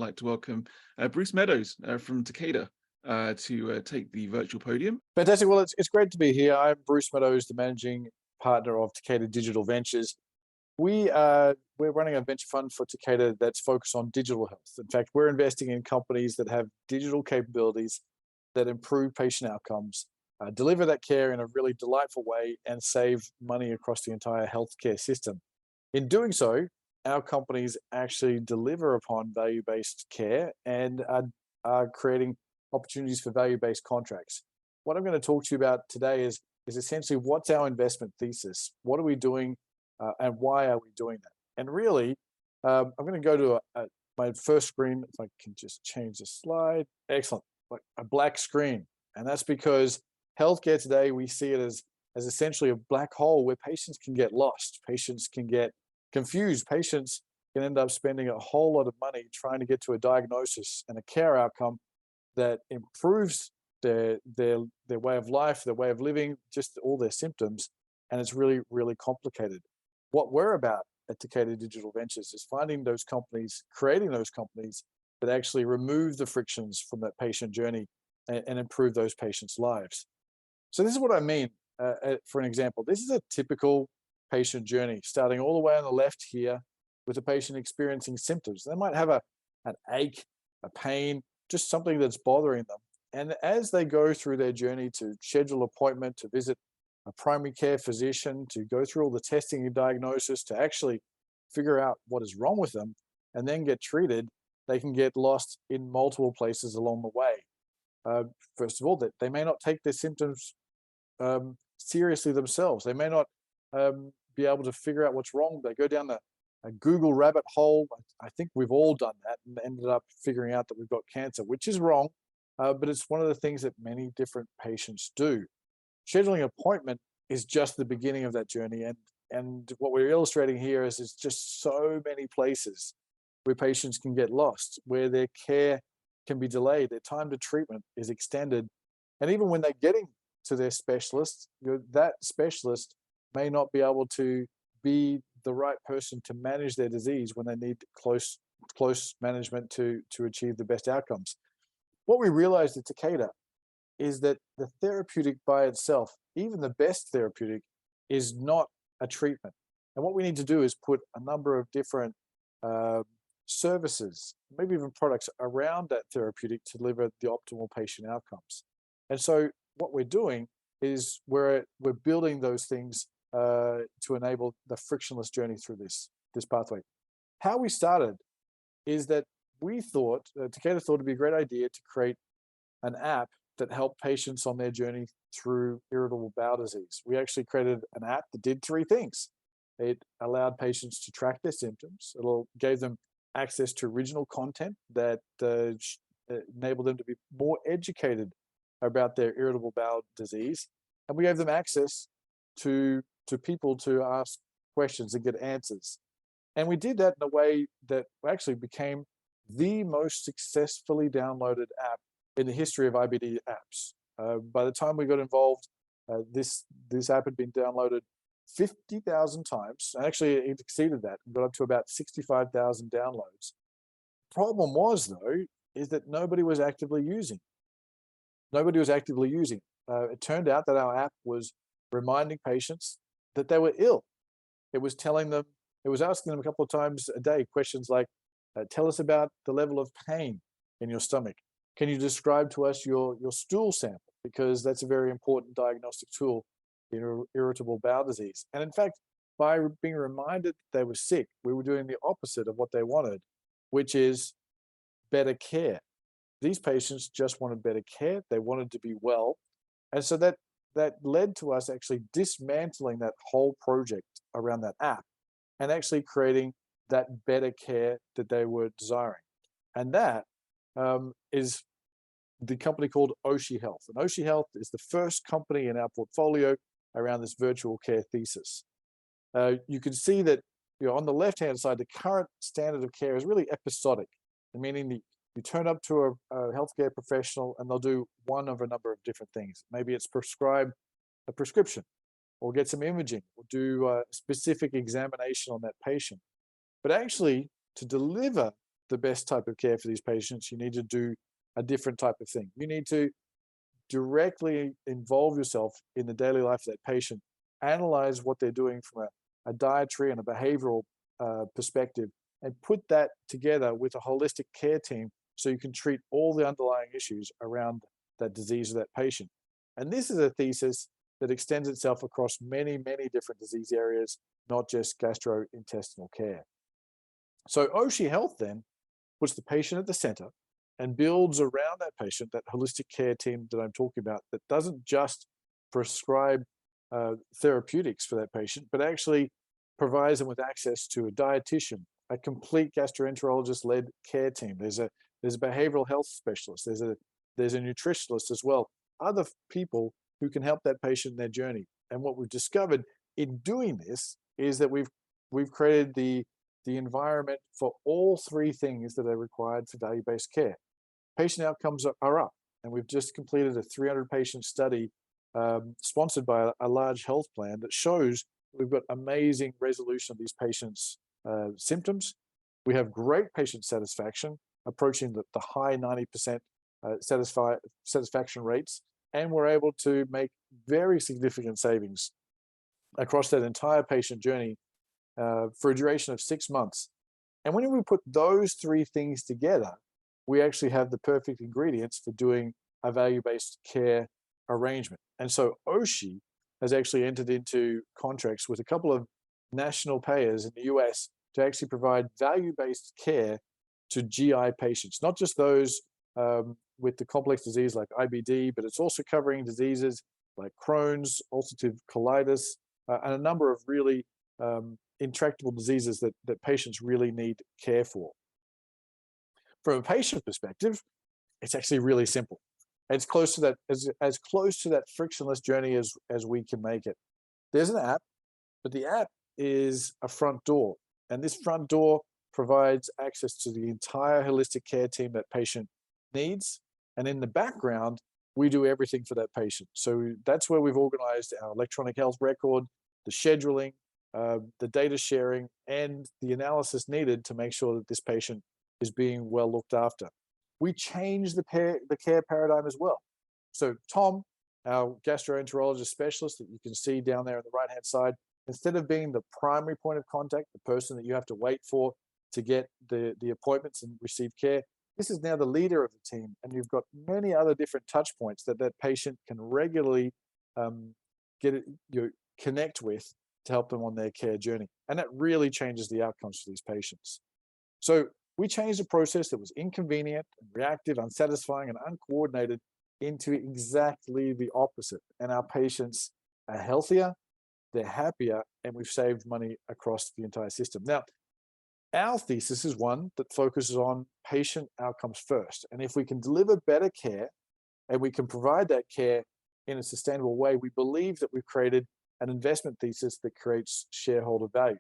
like to welcome Bruce Meadows from Takeda to take the virtual podium. Fantastic. Well, it's great to be here. I'm Bruce Meadows, the managing partner of Takeda Digital Ventures. We're running a venture fund for Takeda that's focused on digital health. In fact, we're investing in companies that have digital capabilities that improve patient outcomes, deliver that care in a really delightful way, and save money across the entire healthcare system. In doing so, our companies actually deliver upon value-based care and are creating opportunities for value-based contracts. What I'm going to talk to you about today is essentially what's our investment thesis? What are we doing and why are we doing that? And really, I'm going to go to my first screen. If I can just change the slide. Excellent. Like a black screen. And that's because healthcare today, we see it as essentially a black hole where patients can get lost. Patients can get confused. Patients can end up spending a whole lot of money trying to get to a diagnosis and a care outcome that improves their way of life, their way of living, just all their symptoms. And it's really, really complicated. What we're about at Takeda Digital Ventures is finding those companies, creating those companies that actually remove the frictions from that patient journey and improve those patients' lives. So this is what I mean. For an example, this is a typical patient journey, starting all the way on the left here with a patient experiencing symptoms. They might have an ache, a pain, just something that's bothering them. And as they go through their journey to schedule an appointment, to visit a primary care physician, to go through all the testing and diagnosis, to actually figure out what is wrong with them and then get treated, they can get lost in multiple places along the way. First of all, that they may not take their symptoms seriously themselves. They may not be able to figure out what's wrong. They go down a Google rabbit hole. I think we've all done that and ended up figuring out that we've got cancer, which is wrong, but it's one of the things that many different patients do. Scheduling an appointment is just the beginning of that journey, and what we're illustrating here is just so many places where patients can get lost, where their care can be delayed, their time to treatment is extended, and even when they're getting to their specialist, that specialist may not be able to be the right person to manage their disease when they need close management to achieve the best outcomes. What we realized at Takeda is that the therapeutic by itself, even the best therapeutic, is not a treatment. And what we need to do is put a number of different services, maybe even products around that therapeutic to deliver the optimal patient outcomes. And so what we're doing is we're building those things to enable the frictionless journey through this pathway. How we started is that we thought, Takeda thought it'd be a great idea to create an app that helped patients on their journey through irritable bowel disease. We actually created an app that did three things. It allowed patients to track their symptoms. It gave them access to original content that enabled them to be more educated about their irritable bowel disease. And we gave them access to people to ask questions and get answers. And we did that in a way that actually became the most successfully downloaded app in the history of IBD apps. By the time we got involved, this app had been downloaded 50,000 times. And actually, it exceeded that and got up to about 65,000 downloads. Problem was, though, is that nobody was actively using. Nobody was actively using. It turned out that our app was reminding patients that they were ill. It was telling them, it was asking them a couple of times a day questions like, tell us about the level of pain in your stomach. Can you describe to us your stool sample? Because that's a very important diagnostic tool in irritable bowel disease. And in fact, by being reminded that they were sick, we were doing the opposite of what they wanted, which is better care. These patients just wanted better care. They wanted to be well. And so that led to us actually dismantling that whole project around that app and actually creating that better care that they were desiring. And that is the company called Oshi Health. And Oshi Health is the first company in our portfolio around this virtual care thesis. You can see that on the left-hand side, the current standard of care is really episodic, meaning you turn up to a healthcare professional and they'll do one of a number of different things. Maybe it's prescribe a prescription or get some imaging or do a specific examination on that patient. But actually, to deliver the best type of care for these patients, you need to do a different type of thing. You need to directly involve yourself in the daily life of that patient, analyze what they're doing from a dietary and a behavioral perspective, and put that together with a holistic care team so you can treat all the underlying issues around that disease of that patient. And this is a thesis that extends itself across many, many different disease areas, not just gastrointestinal care. So Oshi Health then puts the patient at the center and builds around that patient, that holistic care team that I'm talking about, that doesn't just prescribe therapeutics for that patient, but actually provides them with access to a dietitian, a complete gastroenterologist-led care team. There's a behavioral health specialist. There's a nutritionist as well. Other people who can help that patient in their journey. And what we've discovered in doing this is that we've created the environment for all three things that are required for value-based care. Patient outcomes are up, and we've just completed a 300-patient study sponsored by a large health plan that shows we've got amazing resolution of these patients' symptoms. We have great patient satisfaction, approaching the high 90% satisfaction rates, and we're able to make very significant savings across that entire patient journey for a duration of 6 months. And when we put those three things together, we actually have the perfect ingredients for doing a value-based care arrangement. And so Oshi has actually entered into contracts with a couple of national payers in the US to actually provide value-based care to GI patients, not just those with the complex disease like IBD, but it's also covering diseases like Crohn's, ulcerative colitis, and a number of really intractable diseases that patients really need care for. From a patient perspective, it's actually really simple. It's close to that, as close to that frictionless journey as we can make it. There's an app, but the app is a front door, and this front door provides access to the entire holistic care team that patient needs. And in the background, we do everything for that patient. So that's where we've organized our electronic health record, the scheduling, the data sharing, and the analysis needed to make sure that this patient is being well looked after. We change the care paradigm as well. So Tom, our gastroenterologist specialist that you can see down there on the right-hand side, instead of being the primary point of contact, the person that you have to wait for to get the appointments and receive care, this is now the leader of the team, and you've got many other different touch points that patient can regularly connect with to help them on their care journey. And that really changes the outcomes for these patients. So we changed a process that was inconvenient, reactive, unsatisfying, and uncoordinated into exactly the opposite. And our patients are healthier, they're happier, and we've saved money across the entire system. Now, our thesis is one that focuses on patient outcomes first. And if we can deliver better care and we can provide that care in a sustainable way, we believe that we've created an investment thesis that creates shareholder value.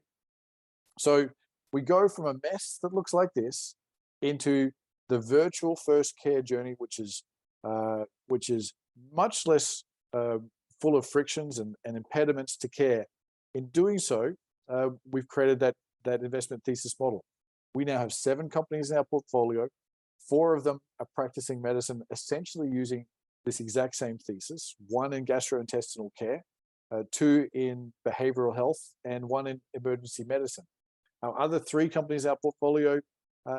So we go from a mess that looks like this into the virtual first care journey, which is much less full of frictions and impediments to care. In doing so, we've created that investment thesis model. We now have 7 companies in our portfolio. 4 of them are practicing medicine, essentially using this exact same thesis, 1 in gastrointestinal care, 2 in behavioral health, and 1 in emergency medicine. Our other 3 companies in our portfolio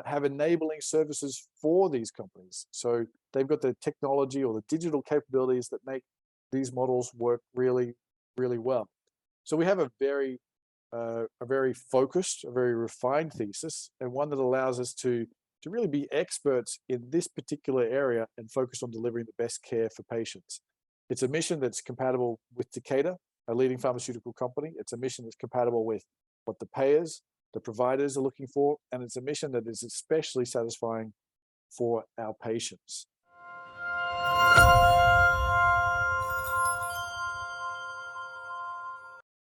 have enabling services for these companies. So they've got the technology or the digital capabilities that make these models work really, really well. So we have a very focused, a very refined thesis, and one that allows us to really be experts in this particular area and focus on delivering the best care for patients. It's a mission that's compatible with Takeda, a leading pharmaceutical company. It's a mission that's compatible with what the payers, the providers are looking for, and it's a mission that is especially satisfying for our patients.